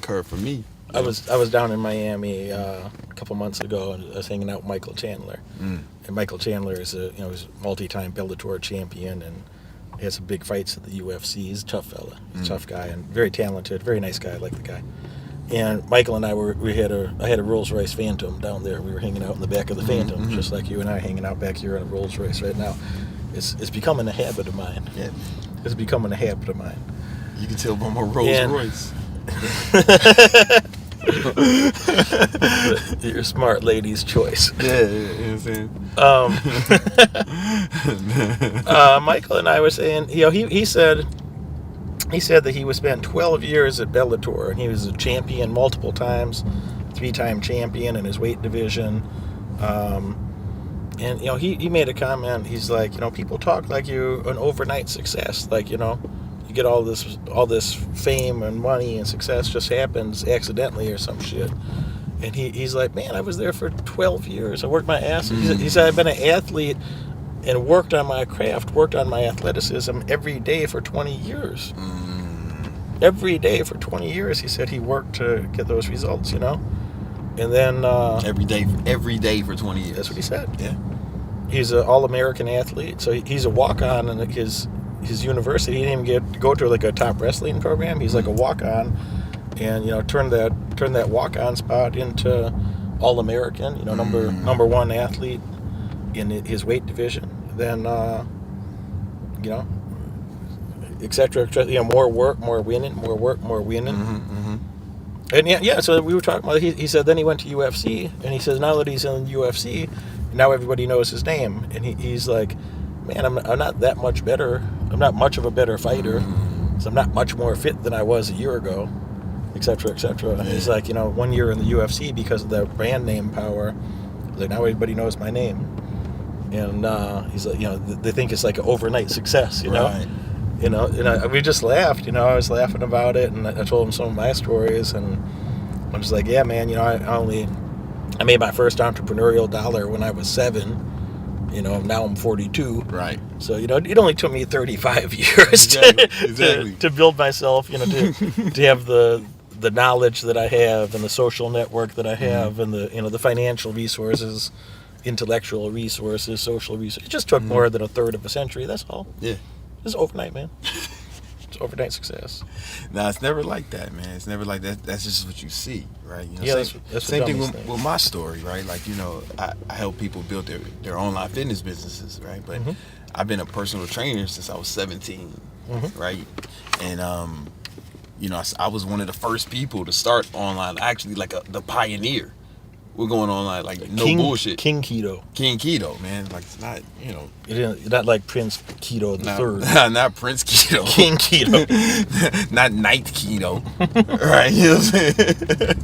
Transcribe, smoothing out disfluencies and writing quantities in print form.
curve for me. I was down in Miami a couple months ago, and I was hanging out with Michael Chandler. And Michael Chandler is he's a multi-time Bellator champion, and he has some big fights at the UFC. He's a tough fella, he's a tough guy, and very talented, very nice guy. I like the guy. And Michael and I I had a Rolls Royce Phantom down there. We were hanging out in the back of the Phantom, just like you and I hanging out back here in a Rolls Royce right now. It's becoming a habit of mine. Yeah. It's becoming a habit of mine. You can tell by my Rolls Royce. You're a smart lady's choice. Yeah, you know what I'm saying? Michael and I were saying, he said that he was spent 12 years at Bellator, and he was a champion multiple times, 3-time champion in his weight division. And he made a comment. He's like, people talk like you're an overnight success, like you get all this fame and money and success just happens accidentally or some shit. And he's like, man, I was there for 12 years. I worked my ass. He said, I've been an athlete and worked on my craft, worked on my athleticism every day for 20 years. Every day for 20 years, he said he worked to get those results, And then every day for 20 years. That's what he said. Yeah. He's an all-American athlete, so he's a walk-on in his university. He didn't even go to like a top wrestling program. He's like a walk-on, and turned that walk-on spot into all-American. Number one athlete in his weight division. Then et cetera, more work, more winning, more work, more winning. And so we were talking about. He said then he went to UFC, and he says now that he's in the UFC, now everybody knows his name, and he's like, man, I'm not that much better. I'm not much of a better fighter. So I'm not much more fit than I was a year ago, et cetera, et cetera. And he's like, 1 year in the UFC because of the brand name power, like now everybody knows my name. And he's like, they think it's like an overnight success, Right. And we just laughed, I was laughing about it, and I told him some of my stories, and I was like, yeah, man, I made my first entrepreneurial dollar when I was 7. Now I'm 42. Right. So, it only took me 35 years to build myself, to have the knowledge that I have and the social network that I have and the financial resources, intellectual resources, social resources. It just took more than a third of a century. That's all. Yeah. It's overnight, man. It's overnight success. No, it's never like that, man. It's never like that. That's just what you see, right? That's same thing with my story, right? Like, I help people build their online fitness businesses, right? But I've been a personal trainer since I was 17, right? And, I was one of the first people to start online, actually like the pioneer. We're going online, like bullshit. King Keto, man. Like, it's not, It isn't, not like Prince Keto the Third. Not Prince Keto. King Keto. Not Night Keto. Right? You know what I'm saying?